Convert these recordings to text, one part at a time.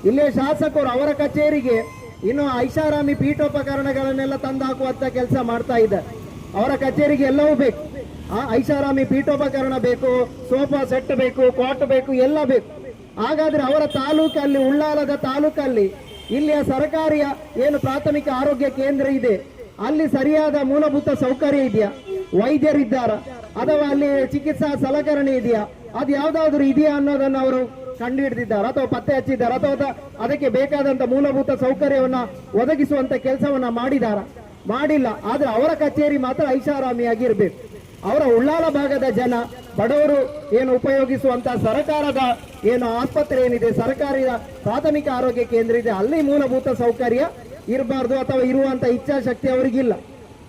ಇಲ್ಲೇ ಶಾಸಕರು ಅವರ ಕಚೇರಿಗೆ ಇನ್ನು ಐಷಾರಾಮಿ ಪೀಠೋಪಕರಣಗಳನ್ನೆಲ್ಲ ತಂದು ಹಾಕುವಂತ ಕೆಲಸ ಮಾಡ್ತಾ ಇದ್ದಾರೆ. ಅವರ ಕಚೇರಿಗೆ ಎಲ್ಲವೂ ಬೇಕು, ಐಷಾರಾಮಿ ಪೀಠೋಪಕರಣ ಬೇಕು, ಸೋಫಾ ಸೆಟ್ ಬೇಕು, ಕಾಟ್ ಬೇಕು, ಎಲ್ಲ ಬೇಕು. ಹಾಗಾದ್ರೆ ಅವರ ತಾಲೂಕಲ್ಲಿ, ಉಳ್ಳಾಲದ ತಾಲೂಕಲ್ಲಿ ಇಲ್ಲಿಯ ಸರ್ಕಾರಿಯ ಏನು ಪ್ರಾಥಮಿಕ ಆರೋಗ್ಯ ಕೇಂದ್ರ ಇದೆ ಅಲ್ಲಿ ಸರಿಯಾದ ಮೂಲಭೂತ ಸೌಕರ್ಯ ಇದೆಯಾ, ವೈದ್ಯರಿದ್ದಾರಾ, ಅಥವಾ ಅಲ್ಲಿ ಚಿಕಿತ್ಸಾ ಸಲಕರಣೆ ಇದೆಯಾ, ಅದು ಯಾವ್ದಾದ್ರು ಇದೆಯಾ ಅನ್ನೋದನ್ನು ಅವರು ಕಂಡು ಹಿಡಿದಿದ್ದಾರೆ ಅಥವಾ ಪತ್ತೆ ಹಚ್ಚಿದ್ದಾರೆ, ಅಥವಾ ಅದಕ್ಕೆ ಬೇಕಾದಂತ ಮೂಲಭೂತ ಸೌಕರ್ಯವನ್ನ ಒದಗಿಸುವಂತ ಕೆಲಸವನ್ನ ಮಾಡಿಲ್ಲ. ಆದ್ರೆ ಅವರ ಕಚೇರಿ ಮಾತ್ರ ಐಷಾರಾಮಿಯಾಗಿರ್ಬೇಕು. ಅವರ ಉಳ್ಳಾಲ ಭಾಗದ ಜನ, ಬಡವರು ಏನು ಉಪಯೋಗಿಸುವಂತ ಸರ್ಕಾರದ ಏನು ಆಸ್ಪತ್ರೆ ಏನಿದೆ, ಸರ್ಕಾರಿ ಪ್ರಾಥಮಿಕ ಆರೋಗ್ಯ ಕೇಂದ್ರ ಇದೆ, ಅಲ್ಲಿ ಮೂಲಭೂತ ಸೌಕರ್ಯ ಇರಬಾರ್ದು ಅಥವಾ ಇರುವಂತ ಇಚ್ಛಾಶಕ್ತಿ ಅವರಿಗಿಲ್ಲ.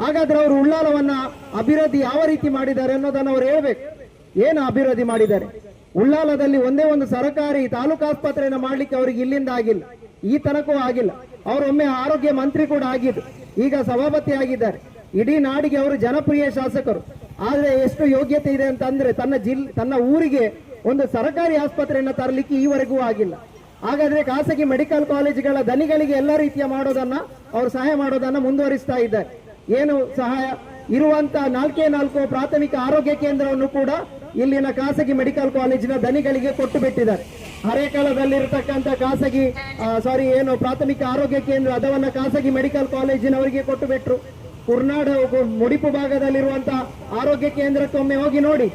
ಹಾಗಾದ್ರೆ ಅವರು ಉಳ್ಳಾಲವನ್ನ ಅಭಿವೃದ್ಧಿ ಯಾವ ರೀತಿ ಮಾಡಿದ್ದಾರೆ ಅನ್ನೋದನ್ನು ಅವ್ರು ಹೇಳ್ಬೇಕು. ಏನು ಅಭಿವೃದ್ಧಿ ಮಾಡಿದ್ದಾರೆ? ಉಳ್ಳಾಲದಲ್ಲಿ ಒಂದೇ ಒಂದು ಸರ್ಕಾರಿ ತಾಲೂಕು ಆಸ್ಪತ್ರೆಯನ್ನು ಮಾಡ್ಲಿಕ್ಕೆ ಅವರಿಗೆ ಇಲ್ಲಿಂದ ಆಗಿಲ್ಲ, ಈ ತನಕೂ ಆಗಿಲ್ಲ. ಅವರೊಮ್ಮೆ ಆರೋಗ್ಯ ಮಂತ್ರಿ ಕೂಡ ಆಗಿದ್ದು, ಈಗ ಸಭಾಪತಿ ಆಗಿದ್ದಾರೆ. ಇಡೀ ನಾಡಿಗೆ ಅವರು ಜನಪ್ರಿಯ ಶಾಸಕರು. ಆದ್ರೆ ಎಷ್ಟು ಯೋಗ್ಯತೆ ಇದೆ ಅಂತಂದ್ರೆ ತನ್ನ ಊರಿಗೆ ಒಂದು ಸರ್ಕಾರಿ ಆಸ್ಪತ್ರೆಯನ್ನ ತರಲಿಕ್ಕೆ ಈವರೆಗೂ ಆಗಿಲ್ಲ. ಹಾಗಾದ್ರೆ ಖಾಸಗಿ ಮೆಡಿಕಲ್ ಕಾಲೇಜುಗಳ ದನಿಗಳಿಗೆ ಎಲ್ಲ ರೀತಿಯ ಅವರು ಸಹಾಯ ಮಾಡೋದನ್ನ ಮುಂದುವರಿಸ್ತಾ ಇದ್ದಾರೆ. ಏನು ಸಹಾಯ? ಇರುವಂತ 4 ಪ್ರಾಥಮಿಕ ಆರೋಗ್ಯ ಕೇಂದ್ರವನ್ನು ಕೂಡ ಇಲ್ಲಿನ ಖಾಸಗಿ ಮೆಡಿಕಲ್ ಕಾಲೇಜಿನ ದನಿಗಳಿಗೆ ಕೊಟ್ಟು ಬಿಟ್ಟಿದ್ದಾರೆ. ಹರೇಕಳದಲ್ಲಿರತಕ್ಕಂಥ ಪ್ರಾಥಮಿಕ ಆರೋಗ್ಯ ಕೇಂದ್ರ ಅದವನ್ನ ಖಾಸಗಿ ಮೆಡಿಕಲ್ ಕಾಲೇಜಿನವರಿಗೆ ಕೊಟ್ಟು ಬಿಟ್ರು. ಕುರ್ನಾಡು ಮುಡಿಪು ಭಾಗದಲ್ಲಿರುವಂತಹ ಆರೋಗ್ಯ ಕೇಂದ್ರಕ್ಕೊಮ್ಮೆ ಹೋಗಿ ನೋಡಿ,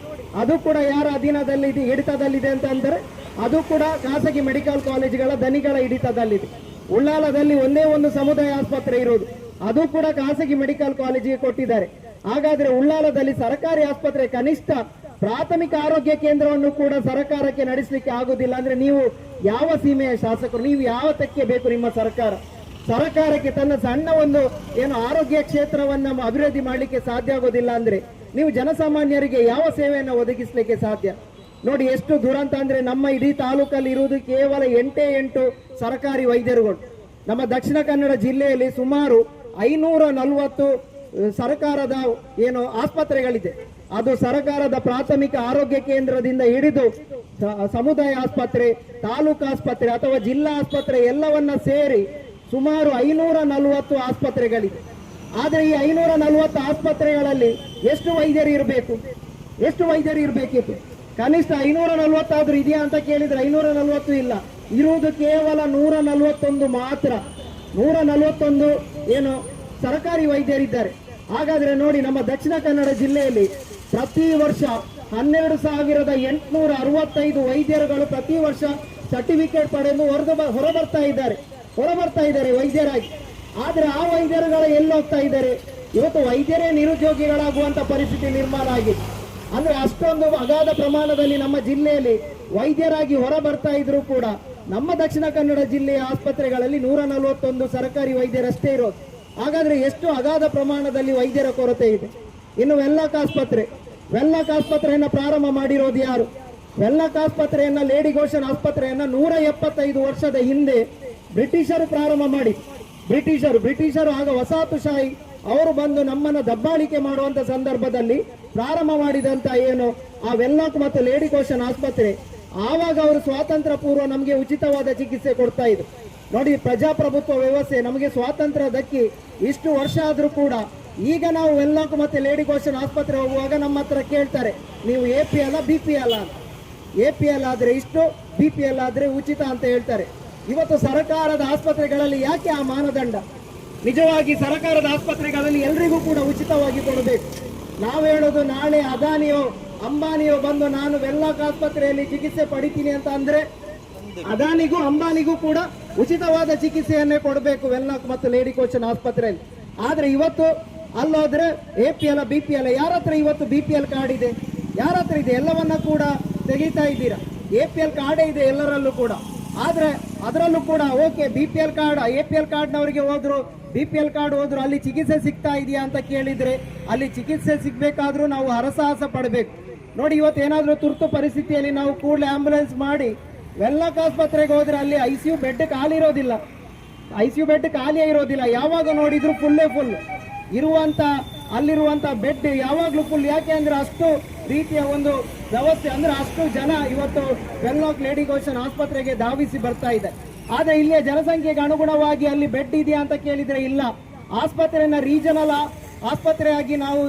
ಅದು ಕೂಡ ಯಾರ ಅಧೀನದಲ್ಲಿದೆ, ಹಿಡಿತದಲ್ಲಿದೆ ಅಂತ ಅಂದ್ರೆ ಅದು ಕೂಡ ಖಾಸಗಿ ಮೆಡಿಕಲ್ ಕಾಲೇಜುಗಳ ದನಿಗಳ ಹಿಡಿತದಲ್ಲಿದೆ. ಉಳ್ಳಾಲದಲ್ಲಿ ಒಂದೇ ಒಂದು ಸಮುದಾಯ ಆಸ್ಪತ್ರೆ ಇರುವುದು, ಅದು ಕೂಡ ಖಾಸಗಿ ಮೆಡಿಕಲ್ ಕಾಲೇಜಿಗೆ ಕೊಟ್ಟಿದ್ದಾರೆ. ಹಾಗಾದ್ರೆ ಉಳ್ಳಾಲದಲ್ಲಿ ಸರ್ಕಾರಿ ಆಸ್ಪತ್ರೆ, ಕನಿಷ್ಠ ಪ್ರಾಥಮಿಕ ಆರೋಗ್ಯ ಕೇಂದ್ರವನ್ನು ಕೂಡ ಸರ್ಕಾರಕ್ಕೆ ನಡೆಸಲಿಕ್ಕೆ ಆಗುದಿಲ್ಲ ಅಂದ್ರೆ ನೀವು ಯಾವ ಸೀಮೆಯ ಶಾಸಕರು? ನೀವು ಯಾವ ತಕ್ಕೆ ಬೇಕು ನಿಮ್ಮ ಸರ್ಕಾರಕ್ಕೆ ತನ್ನ ಸಣ್ಣ ಒಂದು ಏನು ಆರೋಗ್ಯ ಕ್ಷೇತ್ರವನ್ನ ಅಭಿವೃದ್ಧಿ ಮಾಡಲಿಕ್ಕೆ ಸಾಧ್ಯ ಆಗೋದಿಲ್ಲ ಅಂದ್ರೆ ನೀವು ಜನಸಾಮಾನ್ಯರಿಗೆ ಯಾವ ಸೇವೆಯನ್ನು ಒದಗಿಸಲಿಕ್ಕೆ ಸಾಧ್ಯ? ನೋಡಿ ಎಷ್ಟು ದುರಂತ ಅಂದ್ರೆ ನಮ್ಮ ಇಡೀ ತಾಲೂಕಲ್ಲಿ ಇರುವುದು ಕೇವಲ 8 ಸರ್ಕಾರಿ ವೈದ್ಯರುಗಳು. ನಮ್ಮ ದಕ್ಷಿಣ ಕನ್ನಡ ಜಿಲ್ಲೆಯಲ್ಲಿ ಸುಮಾರು 540 ಸರ್ಕಾರದ ಏನು ಆಸ್ಪತ್ರೆಗಳಿದೆ. ಅದು ಸರ್ಕಾರದ ಪ್ರಾಥಮಿಕ ಆರೋಗ್ಯ ಕೇಂದ್ರದಿಂದ ಹಿಡಿದು ಸಮುದಾಯ ಆಸ್ಪತ್ರೆ, ತಾಲೂಕು ಆಸ್ಪತ್ರೆ ಅಥವಾ ಜಿಲ್ಲಾ ಆಸ್ಪತ್ರೆ ಎಲ್ಲವನ್ನ ಸೇರಿ ಸುಮಾರು 540 ಆಸ್ಪತ್ರೆಗಳಿದೆ. ಆದ್ರೆ ಈ 540 ಆಸ್ಪತ್ರೆಗಳಲ್ಲಿ ಎಷ್ಟು ವೈದ್ಯರು ಇರಬೇಕಿತ್ತು? ಕನಿಷ್ಠ 540 ಆದ್ರೂ ಇದೆಯಾ ಅಂತ ಕೇಳಿದ್ರೆ 540 ಇಲ್ಲ, ಇರುವುದು ಕೇವಲ 141 ಮಾತ್ರ. 141 ಏನು ಸರ್ಕಾರಿ ವೈದ್ಯರಿದ್ದಾರೆ. ಹಾಗಾದ್ರೆ ನೋಡಿ, ನಮ್ಮ ದಕ್ಷಿಣ ಕನ್ನಡ ಜಿಲ್ಲೆಯಲ್ಲಿ ಪ್ರತಿ ವರ್ಷ 12,865 ವೈದ್ಯರುಗಳು ಪ್ರತಿ ವರ್ಷ ಸರ್ಟಿಫಿಕೇಟ್ ಪಡೆದು ಹೊರಬರ್ತಾ ಇದ್ದಾರೆ ವೈದ್ಯರಾಗಿ. ಆದ್ರೆ ಆ ವೈದ್ಯರುಗಳು ಎಲ್ಲೋಗ್ತಾ ಇದ್ದಾರೆ? ಇವತ್ತು ವೈದ್ಯರೇ ನಿರುದ್ಯೋಗಿಗಳಾಗುವಂತ ಪರಿಸ್ಥಿತಿ ನಿರ್ಮಾಣ ಆಗಿದೆ. ಅಂದ್ರೆ ಅಷ್ಟೊಂದು ಅಗಾಧ ಪ್ರಮಾಣದಲ್ಲಿ ನಮ್ಮ ಜಿಲ್ಲೆಯಲ್ಲಿ ವೈದ್ಯರಾಗಿ ಹೊರ ಬರ್ತಾ ಇದ್ರು ಕೂಡ ನಮ್ಮ ದಕ್ಷಿಣ ಕನ್ನಡ ಜಿಲ್ಲೆಯ ಆಸ್ಪತ್ರೆಗಳಲ್ಲಿ 141 ಸರ್ಕಾರಿ ವೈದ್ಯರಷ್ಟೇ ಇರೋದು. ಹಾಗಾದ್ರೆ ಎಷ್ಟು ಅಗಾಧ ಪ್ರಮಾಣದಲ್ಲಿ ವೈದ್ಯರ ಕೊರತೆ ಇದೆ. ಇನ್ನು ವೆನ್ಲಾಕ್ ಆಸ್ಪತ್ರೆಯನ್ನ ಪ್ರಾರಂಭ ಮಾಡಿರೋದು ಯಾರು? ವೆನ್ಲಾಕ್ ಆಸ್ಪತ್ರೆಯನ್ನ, ಲೇಡಿ ಗೋಶನ್ ಆಸ್ಪತ್ರೆಯನ್ನ 175 ವರ್ಷದ ಹಿಂದೆ ಬ್ರಿಟಿಷರು ಪ್ರಾರಂಭ ಮಾಡಿ, ಬ್ರಿಟಿಷರು ಆಗ ವಸಾಹತುಶಾಹಿ ಅವರು ಬಂದು ನಮ್ಮನ್ನ ದಬ್ಬಾಳಿಕೆ ಮಾಡುವಂತ ಸಂದರ್ಭದಲ್ಲಿ ಪ್ರಾರಂಭ ಮಾಡಿದಂತ ಏನು ಆ ವೆನ್ಲಾಕ್ ಮತ್ತು ಲೇಡಿ ಗೋಶನ್ ಆಸ್ಪತ್ರೆ, ಆವಾಗ ಅವರು ಸ್ವಾತಂತ್ರ್ಯ ಪೂರ್ವ ನಮಗೆ ಉಚಿತವಾದ ಚಿಕಿತ್ಸೆ ಕೊಡ್ತಾ ಇದ್ರು. ನೋಡಿ, ಪ್ರಜಾಪ್ರಭುತ್ವ ವ್ಯವಸ್ಥೆ, ನಮಗೆ ಸ್ವಾತಂತ್ರ್ಯ ದಕ್ಕಿ ಇಷ್ಟು ವರ್ಷ ಆದ್ರೂ ಕೂಡ ಈಗ ನಾವು ವೆನ್ಲಾಕ್ ಮತ್ತೆ ಲೇಡಿ ಗೋಶನ್ ಆಸ್ಪತ್ರೆ ಹೋಗುವಾಗ ನಮ್ಮ ಹತ್ರ ಕೇಳ್ತಾರೆ, ನೀವು APL BPL ಅಂತ. APL ಆದ್ರೆ ಇಷ್ಟು, BPL ಆದ್ರೆ ಉಚಿತ ಅಂತ ಹೇಳ್ತಾರೆ. ಇವತ್ತು ಸರ್ಕಾರದ ಆಸ್ಪತ್ರೆಗಳಲ್ಲಿ ಯಾಕೆ ಆ ಮಾನದಂಡ? ನಿಜವಾಗಿ ಸರ್ಕಾರದ ಆಸ್ಪತ್ರೆಗಳಲ್ಲಿ ಎಲ್ರಿಗೂ ಕೂಡ ಉಚಿತವಾಗಿ ಕೊಡಬೇಕು. ನಾವು ಹೇಳೋದು, ನಾಳೆ ಅದಾನಿಯೋ ಅಂಬಾನಿಯೋ ಬಂದು ನಾನು ವೆನ್ಲಾಕ್ ಆಸ್ಪತ್ರೆಯಲ್ಲಿ ಚಿಕಿತ್ಸೆ ಪಡಿತೀನಿ ಅಂತ ಅಂದ್ರೆ ಅದಾನಿಗೂ ಅಂಬಾನಿಗೂ ಕೂಡ ಉಚಿತವಾದ ಚಿಕಿತ್ಸೆಯನ್ನೇ ಕೊಡಬೇಕು ವೆನ್ಲಾಕ್ ಮತ್ತು ಲೇಡಿ ಗೋಶನ್ ಆಸ್ಪತ್ರೆಯಲ್ಲಿ. ಆದ್ರೆ ಇವತ್ತು ಅಲ್ಲೋದ್ರೆ APL BPL, ಯಾರ ಹತ್ರ ಇವತ್ತು BPL ಕಾರ್ಡ್ ಇದೆ? ಯಾರ ಹತ್ರ ಇದೆ? ಎಲ್ಲವನ್ನ ಕೂಡ ತೆಗಿತಾ ಇದ್ದೀರಾ. APL ಕಾರ್ಡೇ ಇದೆ ಎಲ್ಲರಲ್ಲೂ ಕೂಡ. ಆದ್ರೆ ಅದರಲ್ಲೂ ಕೂಡ ಓಕೆ, BPL ಕಾರ್ಡ್, APL ಕಾರ್ಡ್ನವರಿಗೆ ಹೋದ್ರು, BPL ಕಾರ್ಡ್ ಹೋದ್ರು, ಅಲ್ಲಿ ಚಿಕಿತ್ಸೆ ಸಿಗ್ತಾ ಇದೆಯಾ ಅಂತ ಕೇಳಿದ್ರೆ ಅಲ್ಲಿ ಚಿಕಿತ್ಸೆ ಸಿಗ್ಬೇಕಾದ್ರೂ ನಾವು ಹರಸಾಹಸ ಪಡಬೇಕು. ನೋಡಿ, ಇವತ್ತು ಏನಾದ್ರೂ ತುರ್ತು ಪರಿಸ್ಥಿತಿಯಲ್ಲಿ ನಾವು ಕೂಡಲೇ ಆಂಬುಲೆನ್ಸ್ ಮಾಡಿ ವೆನ್ಲಾಕ್ ಆಸ್ಪತ್ರೆಗೆ ಹೋದ್ರೆ ಅಲ್ಲಿ ICU ಬೆಡ್ ಖಾಲಿ ಇರೋದಿಲ್ಲ, ಖಾಲಿಯೇ ಇರೋದಿಲ್ಲ. ಯಾವಾಗ ನೋಡಿದ್ರು ಫುಲ್ ಅಲ್ಲಿರುವಂತ ಬೆಡ್ ಯಾವಾಗ್ಲೂ ಫುಲ್. ಯಾಕೆ ಅಂದ್ರೆ ಅಷ್ಟು ರೀತಿಯ ಒಂದು ವ್ಯವಸ್ಥೆ, ಅಂದ್ರೆ ಅಷ್ಟು ಜನ ಇವತ್ತು ವೆನ್ಲಾಕ್ ಲೇಡಿ ಗೋಶನ್ ಆಸ್ಪತ್ರೆಗೆ ಧಾವಿಸಿ ಬರ್ತಾ ಇದೆ. ಆದ್ರೆ ಇಲ್ಲಿಯ ಜನಸಂಖ್ಯೆಗೆ ಅನುಗುಣವಾಗಿ ಅಲ್ಲಿ ಬೆಡ್ ಇದೆಯಾ ಅಂತ ಕೇಳಿದ್ರೆ ಇಲ್ಲ. ಆಸ್ಪತ್ರೆಯನ್ನ ರೀಜನಲ್ ಆಸ್ಪತ್ರೆಯಾಗಿ ನಾವು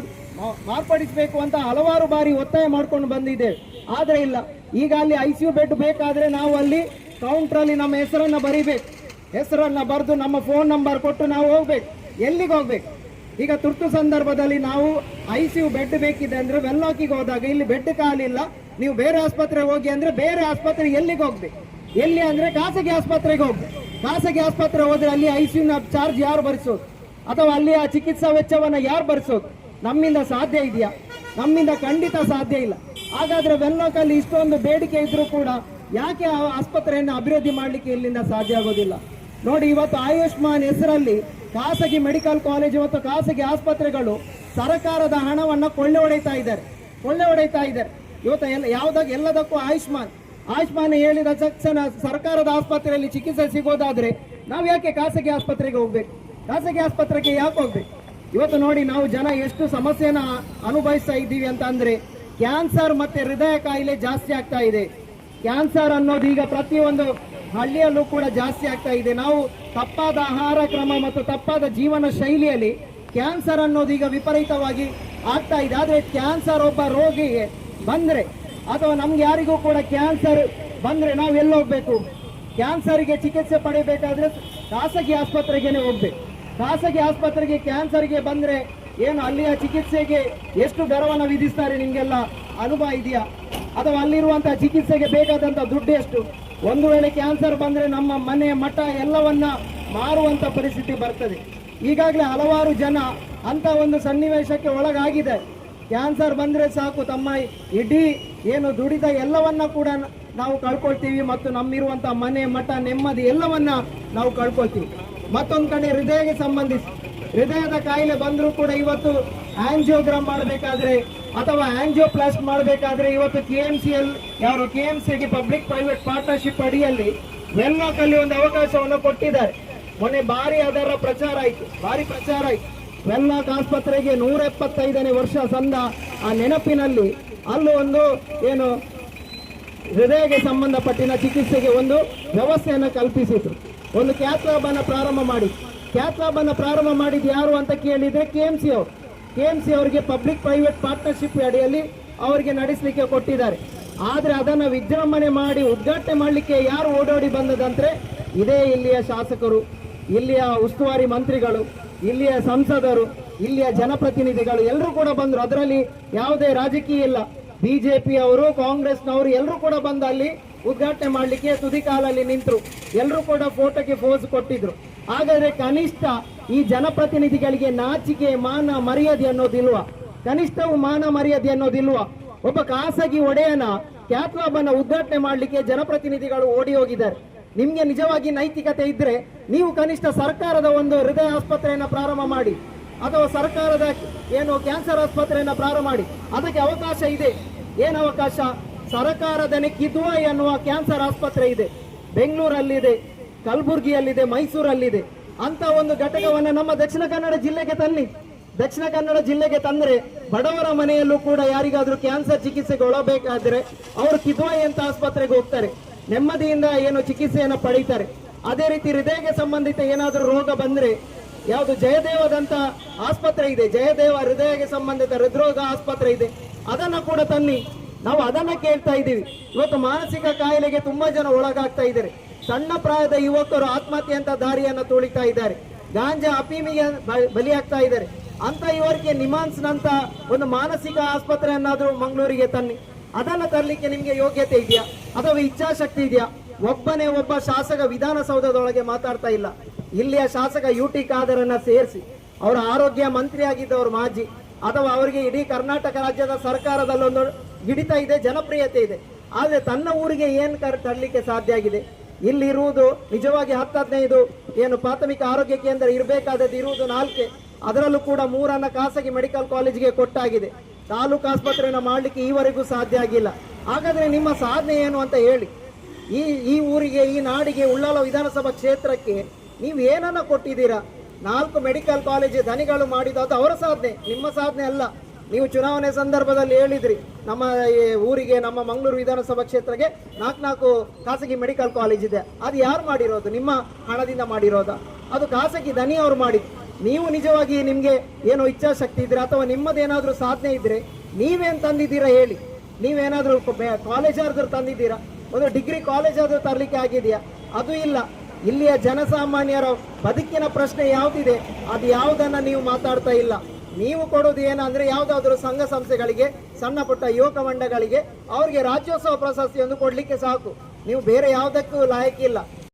ಮಾರ್ಪಡಿಸಬೇಕು ಅಂತ ಹಲವಾರು ಬಾರಿ ಒತ್ತಾಯ ಮಾಡ್ಕೊಂಡು ಬಂದಿದ್ದೇವೆ, ಆದ್ರೆ ಇಲ್ಲ. ಈಗ ಅಲ್ಲಿ ICU ಬೆಡ್ ಬೇಕಾದ್ರೆ ನಾವು ಅಲ್ಲಿ ಕೌಂಟರ್ ಅಲ್ಲಿ ನಮ್ಮ ಹೆಸರನ್ನ ಬರಿಬೇಕು, ಹೆಸರನ್ನ ಬರೆದು ನಮ್ಮ ಫೋನ್ ನಂಬರ್ ಕೊಟ್ಟು ನಾವು ಹೋಗ್ಬೇಕು. ಎಲ್ಲಿಗೆ ಹೋಗ್ಬೇಕು? ಈಗ ತುರ್ತು ಸಂದರ್ಭದಲ್ಲಿ ನಾವು ICU ಬೆಡ್ ಬೇಕಿದೆ ಅಂದ್ರೆ ವೆಲ್ಲಾಕಿಗೆ ಹೋದಾಗ ಇಲ್ಲಿ ಬೆಡ್ ಖಾಲಿಲ್ಲ, ನೀವು ಬೇರೆ ಆಸ್ಪತ್ರೆ ಹೋಗಿ ಅಂದ್ರೆ ಬೇರೆ ಆಸ್ಪತ್ರೆ ಎಲ್ಲಿಗೆ ಹೋಗ್ಬೇಕು? ಎಲ್ಲಿ ಅಂದ್ರೆ ಖಾಸಗಿ ಆಸ್ಪತ್ರೆಗೆ ಹೋಗ್ಬೇಕು. ಖಾಸಗಿ ಆಸ್ಪತ್ರೆ ಹೋದ್ರೆ ಅಲ್ಲಿ ICU ನ ಚಾರ್ಜ್ ಯಾರು ಭರಿಸೋದು, ಅಥವಾ ಅಲ್ಲಿ ಆ ಚಿಕಿತ್ಸಾ ವೆಚ್ಚವನ್ನ ಯಾರು ಭರಿಸೋದು? ನಮ್ಮಿಂದ ಸಾಧ್ಯ ಇದೆಯಾ? ನಮ್ಮಿಂದ ಖಂಡಿತ ಸಾಧ್ಯ ಇಲ್ಲ. ಹಾಗಾದ್ರೆ ವೆನ್ಲಾಕಲ್ಲಿ ಇಷ್ಟೊಂದು ಬೇಡಿಕೆ ಇದ್ರೂ ಕೂಡ ಯಾಕೆ ಆ ಆಸ್ಪತ್ರೆಯನ್ನು ಅಭಿವೃದ್ಧಿ ಮಾಡಲಿಕ್ಕೆ ಇಲ್ಲಿಂದ ಸಾಧ್ಯ ಆಗೋದಿಲ್ಲ? ನೋಡಿ, ಇವತ್ತು ಆಯುಷ್ಮಾನ್ ಹೆಸರಲ್ಲಿ ಖಾಸಗಿ ಮೆಡಿಕಲ್ ಕಾಲೇಜು ಮತ್ತು ಖಾಸಗಿ ಆಸ್ಪತ್ರೆಗಳು ಸರ್ಕಾರದ ಹಣವನ್ನು ಕೊಳ್ಳೆ ಹೊಡೆಯುತ್ತಾ ಇದ್ದಾರೆ. ಇವತ್ತು ಎಲ್ಲದಕ್ಕೂ ಆಯುಷ್ಮಾನ್ ಹೇಳಿದ ತಕ್ಷಣ ಸರ್ಕಾರದ ಆಸ್ಪತ್ರೆಯಲ್ಲಿ ಚಿಕಿತ್ಸೆ ಸಿಗೋದಾದ್ರೆ ನಾವು ಯಾಕೆ ಖಾಸಗಿ ಆಸ್ಪತ್ರೆಗೆ ಹೋಗ್ಬೇಕು? ಖಾಸಗಿ ಆಸ್ಪತ್ರೆಗೆ ಯಾಕೆ ಹೋಗ್ಬೇಕು? ಇವತ್ತು ನೋಡಿ, ನಾವು ಜನ ಎಷ್ಟು ಸಮಸ್ಯೆನ ಅನುಭವಿಸ್ತಾ ಇದ್ದೀವಿ ಅಂತ ಅಂದ್ರೆ, ಕ್ಯಾನ್ಸರ್ ಮತ್ತೆ ಹೃದಯ ಕಾಯಿಲೆ ಜಾಸ್ತಿ ಆಗ್ತಾ ಇದೆ. ಕ್ಯಾನ್ಸರ್ ಅನ್ನೋದು ಈಗ ಪ್ರತಿಯೊಂದು ಹಳ್ಳಿಯಲ್ಲೂ ಕೂಡ ಜಾಸ್ತಿ ಆಗ್ತಾ ಇದೆ. ನಾವು ತಪ್ಪಾದ ಆಹಾರ ಕ್ರಮ ಮತ್ತು ತಪ್ಪಾದ ಜೀವನ ಶೈಲಿಯಲ್ಲಿ ಕ್ಯಾನ್ಸರ್ ಅನ್ನೋದು ಈಗ ವಿಪರೀತವಾಗಿ ಆಗ್ತಾ ಇದೆ. ಆದ್ರೆ ಕ್ಯಾನ್ಸರ್ ಒಬ್ಬ ರೋಗಿಗೆ ಬಂದ್ರೆ ಅಥವಾ ನಮ್ಗೆ ಯಾರಿಗೂ ಕೂಡ ಕ್ಯಾನ್ಸರ್ ಬಂದ್ರೆ ನಾವು ಎಲ್ಲಿ ಹೋಗ್ಬೇಕು? ಕ್ಯಾನ್ಸರ್ಗೆ ಚಿಕಿತ್ಸೆ ಪಡೆಯಬೇಕಾದ್ರೆ ಖಾಸಗಿ ಆಸ್ಪತ್ರೆಗೆ ಹೋಗ್ಬೇಕು. ಖಾಸಗಿ ಆಸ್ಪತ್ರೆಗೆ ಕ್ಯಾನ್ಸರ್ಗೆ ಬಂದ್ರೆ ಏನು ಅಲ್ಲಿಯ ಚಿಕಿತ್ಸೆಗೆ ಎಷ್ಟು ದರವನ್ನು ವಿಧಿಸ್ತಾರೆ ನಿಮ್ಗೆಲ್ಲ ಅನುಭವ ಇದೆಯಾ? ಅಥವಾ ಅಲ್ಲಿರುವಂತಹ ಚಿಕಿತ್ಸೆಗೆ ಬೇಕಾದಂತ ದುಡ್ಡು ಎಷ್ಟು? ಒಂದು ವೇಳೆ ಕ್ಯಾನ್ಸರ್ ಬಂದ್ರೆ ನಮ್ಮ ಮನೆ ಮಠ ಎಲ್ಲವನ್ನ ಮಾರುವಂತ ಪರಿಸ್ಥಿತಿ ಬರ್ತದೆ. ಈಗಾಗಲೇ ಹಲವಾರು ಜನ ಅಂತ ಒಂದು ಸನ್ನಿವೇಶಕ್ಕೆ ಒಳಗಾಗಿದೆ. ಕ್ಯಾನ್ಸರ್ ಬಂದ್ರೆ ಸಾಕು, ತಮ್ಮ ಇಡೀ ಏನು ದುಡಿದ ಎಲ್ಲವನ್ನ ಕೂಡ ನಾವು ಕಳ್ಕೊಳ್ತೀವಿ ಮತ್ತು ನಮ್ಮಿರುವಂತಹ ಮನೆ ಮಠ ನೆಮ್ಮದಿ ಎಲ್ಲವನ್ನ ನಾವು ಕಳ್ಕೊಳ್ತೀವಿ. ಮತ್ತೊಂದು ಕಡೆ ಹೃದಯಕ್ಕೆ ಸಂಬಂಧಿಸಿ ಹೃದಯದ ಕಾಯಿಲೆ ಬಂದರೂ ಕೂಡ ಇವತ್ತು ಆಂಜಿಯೋಗ್ರಾಮ್ ಮಾಡಬೇಕಾದ್ರೆ ಅಥವಾ ಆಂಜಿಯೋಪ್ಲಾಸ್ಟ್ ಮಾಡಬೇಕಾದ್ರೆ ಇವತ್ತು KMCಗೆ ಪಬ್ಲಿಕ್ ಪ್ರೈವೇಟ್ ಪಾರ್ಟ್ನರ್ಶಿಪ್ ಅಡಿಯಲ್ಲಿ ವೆನ್ಲಾಕಲ್ಲಿ ಒಂದು ಅವಕಾಶವನ್ನು ಕೊಟ್ಟಿದ್ದಾರೆ. ಮೊನ್ನೆ ಭಾರಿ ಪ್ರಚಾರ ಆಯ್ತು. ವೆನ್ಲಾಕ್ ಆಸ್ಪತ್ರೆಗೆ 175ನೇ ವರ್ಷ ಸಂದ ಆ ನೆನಪಿನಲ್ಲಿ ಅಲ್ಲೂ ಒಂದು ಏನು ಹೃದಯಕ್ಕೆ ಸಂಬಂಧಪಟ್ಟಿನ ಚಿಕಿತ್ಸೆಗೆ ಒಂದು ವ್ಯವಸ್ಥೆಯನ್ನು ಕಲ್ಪಿಸಿದ್ರು. ಒಂದು ಕ್ಯಾತ್ ಲ್ಯಾಬ್ ಅನ್ನು ಪ್ರಾರಂಭ ಮಾಡಿದ್ದು ಯಾರು ಅಂತ ಕೇಳಿದ್ರೆ KMC ಅವರಿಗೆ ಪಬ್ಲಿಕ್ ಪ್ರೈವೇಟ್ ಪಾರ್ಟ್ನರ್ಶಿಪ್ ಅಡಿಯಲ್ಲಿ ಅವರಿಗೆ ನಡೆಸಲಿಕ್ಕೆ ಕೊಟ್ಟಿದ್ದಾರೆ. ಆದ್ರೆ ಅದನ್ನ ವಿಜೃಂಭಣೆ ಮಾಡಿ ಉದ್ಘಾಟನೆ ಮಾಡಲಿಕ್ಕೆ ಯಾರು ಓಡೋಡಿ ಬಂದದಂದ್ರೆ ಇದೇ ಇಲ್ಲಿಯ ಶಾಸಕರು, ಇಲ್ಲಿಯ ಉಸ್ತುವಾರಿ ಮಂತ್ರಿಗಳು, ಇಲ್ಲಿಯ ಸಂಸದರು, ಇಲ್ಲಿಯ ಜನಪ್ರತಿನಿಧಿಗಳು ಎಲ್ಲರೂ ಕೂಡ ಬಂದ್ರು. ಅದರಲ್ಲಿ ಯಾವುದೇ ರಾಜಕೀಯ ಇಲ್ಲ. BJP ಅವರು, ಕಾಂಗ್ರೆಸ್ನವರು ಎಲ್ಲರೂ ಕೂಡ ಬಂದು ಅಲ್ಲಿ ಉದ್ಘಾಟನೆ ಮಾಡಲಿಕ್ಕೆ ತುದಿ ಕಾಲಲ್ಲಿ ನಿಂತರು. ಎಲ್ಲರೂ ಕೂಡ ಫೋಟೋಗೆ ಪೋಸ್ ಕೊಟ್ಟಿದ್ರು. ಹಾಗಾದ್ರೆ ಕನಿಷ್ಠ ಈ ಜನಪ್ರತಿನಿಧಿಗಳಿಗೆ ನಾಚಿಕೆ ಮಾನ ಮರ್ಯಾದೆ ಅನ್ನೋದಿಲ್ವಾ? ಕನಿಷ್ಠವು ಮಾನ ಮರ್ಯಾದೆ ಅನ್ನೋದಿಲ್ವಾ? ಒಬ್ಬ ಖಾಸಗಿ ಒಡೆಯನ ಕ್ಯಾತ್ ಲ್ಯಾಬ್ ಅನ್ನ ಉದ್ಘಾಟನೆ ಮಾಡಲಿಕ್ಕೆ ಜನಪ್ರತಿನಿಧಿಗಳು ಓಡಿ ಹೋಗಿದ್ದಾರೆ. ನಿಮ್ಗೆ ನಿಜವಾಗಿ ನೈತಿಕತೆ ಇದ್ರೆ ನೀವು ಕನಿಷ್ಠ ಸರ್ಕಾರದ ಒಂದು ಹೃದಯ ಆಸ್ಪತ್ರೆಯನ್ನ ಪ್ರಾರಂಭ ಮಾಡಿ, ಅಥವಾ ಸರ್ಕಾರದ ಏನು ಕ್ಯಾನ್ಸರ್ ಆಸ್ಪತ್ರೆಯನ್ನ ಪ್ರಾರಂಭ ಮಾಡಿ. ಅದಕ್ಕೆ ಅವಕಾಶ ಇದೆ. ಏನು ಅವಕಾಶ? ಸರ್ಕಾರದನೇ ಕಿದ್ವಾಯಿ ಅನ್ನುವ ಕ್ಯಾನ್ಸರ್ ಆಸ್ಪತ್ರೆ ಇದೆ, ಬೆಂಗಳೂರಲ್ಲಿದೆ, ಕಲಬುರಗಿಯಲ್ಲಿದೆ, ಮೈಸೂರಲ್ಲಿದೆ. ಅಂತ ಒಂದು ಘಟಕವನ್ನ ನಮ್ಮ ದಕ್ಷಿಣ ಕನ್ನಡ ಜಿಲ್ಲೆಗೆ ತಂದ್ರೆ ಬಡವರ ಮನೆಯಲ್ಲೂ ಕೂಡ ಯಾರಿಗಾದ್ರೂ ಕ್ಯಾನ್ಸರ್ ಚಿಕಿತ್ಸೆಗೆ ಒಳಬೇಕಾದ್ರೆ ಅವರು ಕಿದ್ವಾಯಿ ಅಂತ ಆಸ್ಪತ್ರೆಗೆ ಹೋಗ್ತಾರೆ, ನೆಮ್ಮದಿಯಿಂದ ಏನು ಚಿಕಿತ್ಸೆಯನ್ನು ಪಡೀತಾರೆ. ಅದೇ ರೀತಿ ಹೃದಯಕ್ಕೆ ಸಂಬಂಧಿತ ಏನಾದ್ರೂ ರೋಗ ಬಂದ್ರೆ ಯಾವುದು ಜಯದೇವದಂತ ಆಸ್ಪತ್ರೆ ಇದೆ, ಜಯದೇವ ಹೃದಯಕ್ಕೆ ಸಂಬಂಧಿತ ಹೃದ್ರೋಗ ಆಸ್ಪತ್ರೆ ಇದೆ, ಅದನ್ನ ಕೂಡ ತನ್ನಿ. ನಾವು ಅದನ್ನ ಕೇಳ್ತಾ ಇದ್ದೀವಿ. ಇವತ್ತು ಮಾನಸಿಕ ಕಾಯಿಲೆಗೆ ತುಂಬಾ ಜನ ಒಳಗಾಗ್ತಾ ಇದ್ದಾರೆ. ಸಣ್ಣ ಪ್ರಾಯದ ಯುವಕರು ಆತ್ಮಹತ್ಯೆ ಅಂತ ದಾರಿಯನ್ನ ತುಳಿತಾ ಇದ್ದಾರೆ, ಗಾಂಜಾ ಅಫೀಮಿಗೆ ಬಲಿಯಾಗ್ತಾ ಇದ್ದಾರೆ. ಅಂತ ಇವರಿಗೆ ನಿಮಾನ್ಸ್ನಂತ ಒಂದು ಮಾನಸಿಕ ಆಸ್ಪತ್ರೆಯನ್ನಾದ್ರೂ ಮಂಗಳೂರಿಗೆ ತನ್ನಿ. ಅದನ್ನ ತರಲಿಕ್ಕೆ ನಿಮ್ಗೆ ಯೋಗ್ಯತೆ ಇದೆಯಾ ಅಥವಾ ಇಚ್ಛಾಶಕ್ತಿ ಇದೆಯಾ? ಒಬ್ಬ ಶಾಸಕ ವಿಧಾನಸೌಧದೊಳಗೆ ಮಾತಾಡ್ತಾ ಇಲ್ಲ. ಇಲ್ಲಿಯ ಶಾಸಕ UT ಖಾದರನ್ನ ಸೇರಿಸಿ ಅವರ ಆರೋಗ್ಯ ಮಂತ್ರಿ ಆಗಿದ್ದವರು ಮಾಜಿ, ಅಥವಾ ಅವರಿಗೆ ಇಡೀ ಕರ್ನಾಟಕ ರಾಜ್ಯದ ಸರ್ಕಾರದಲ್ಲೊಂದು ಹಿಡಿತ ಇದೆ, ಜನಪ್ರಿಯತೆ ಇದೆ. ಆದ್ರೆ ತನ್ನ ಊರಿಗೆ ಏನ್ ತರಲಿಕ್ಕೆ ಸಾಧ್ಯ ಆಗಿದೆ? ಇಲ್ಲಿರುವುದು ನಿಜವಾಗಿ 10-15 ಏನು ಪ್ರಾಥಮಿಕ ಆರೋಗ್ಯ ಕೇಂದ್ರ ಇರಬೇಕಾದದ್ದು ಇರುವುದು 4, ಅದರಲ್ಲೂ ಕೂಡ 3 ಖಾಸಗಿ ಮೆಡಿಕಲ್ ಕಾಲೇಜಿಗೆ ಕೊಟ್ಟಾಗಿದೆ. ತಾಲೂಕು ಆಸ್ಪತ್ರೆಯನ್ನು ಮಾಡಲಿಕ್ಕೆ ಈವರೆಗೂ ಸಾಧ್ಯ ಆಗಿಲ್ಲ. ಹಾಗಾದ್ರೆ ನಿಮ್ಮ ಸಾಧನೆ ಏನು ಅಂತ ಹೇಳಿ. ಈ ಊರಿಗೆ, ಈ ನಾಡಿಗೆ, ಉಳ್ಳಾಲ ವಿಧಾನಸಭಾ ಕ್ಷೇತ್ರಕ್ಕೆ ನೀವು ಏನನ್ನ ಕೊಟ್ಟಿದ್ದೀರಾ? 4 ಮೆಡಿಕಲ್ ಕಾಲೇಜ್ ಧನಿಗಳು ಮಾಡಿದ ಅದು ಅವರ ಸಾಧನೆ, ನಿಮ್ಮ ಸಾಧನೆ ಅಲ್ಲ. ನೀವು ಚುನಾವಣೆ ಸಂದರ್ಭದಲ್ಲಿ ಹೇಳಿದ್ರಿ ನಮ್ಮ ಈ ಊರಿಗೆ, ನಮ್ಮ ಮಂಗಳೂರು ವಿಧಾನಸಭಾ ಕ್ಷೇತ್ರಕ್ಕೆ 4 ಖಾಸಗಿ ಮೆಡಿಕಲ್ ಕಾಲೇಜ್ ಇದೆ. ಅದು ಯಾರು ಮಾಡಿರೋದು? ನಿಮ್ಮ ಹಣದಿಂದ ಮಾಡಿರೋದ? ಅದು ಖಾಸಗಿ ದನಿ ಅವರು ಮಾಡಿದ್ದು. ನೀವು ನಿಜವಾಗಿ ನಿಮ್ಗೆ ಏನೋ ಇಚ್ಛಾಶಕ್ತಿ ಇದ್ರೆ ಅಥವಾ ನಿಮ್ಮದೇನಾದ್ರೂ ಸಾಧನೆ ಇದ್ರೆ ನೀವೇನ್ ತಂದಿದ್ದೀರಾ ಹೇಳಿ? ನೀವೇನಾದ್ರೂ ಕಾಲೇಜ್ ಆದ್ರೂ ತಂದಿದ್ದೀರಾ? ಒಂದು ಡಿಗ್ರಿ ಕಾಲೇಜ್ ಆದ್ರೂ ತರಲಿಕ್ಕೆ ಆಗಿದೆಯಾ? ಅದು ಇಲ್ಲ. ಇಲ್ಲಿಯ ಜನಸಾಮಾನ್ಯರ ಬದುಕಿನ ಪ್ರಶ್ನೆ ಯಾವ್ದಿದೆ ಅದು ಯಾವುದನ್ನ ನೀವು ಮಾತಾಡ್ತಾ ಇಲ್ಲ. ನೀವು ಕೊಡೋದು ಏನಂದ್ರೆ ಯಾವ್ದಾದ್ರು ಸಂಘ ಸಂಸ್ಥೆಗಳಿಗೆ, ಸಣ್ಣ ಪುಟ್ಟ ಯುವಕ ಮಂಡಗಳಿಗೆ ಅವ್ರಿಗೆ ರಾಜ್ಯೋತ್ಸವ ಪ್ರಶಸ್ತಿಯನ್ನು ಕೊಡ್ಲಿಕ್ಕೆ ಸಾಕು. ನೀವು ಬೇರೆ ಯಾವುದಕ್ಕೂ ಲಾಯಕ್ಕಿಲ್ಲ.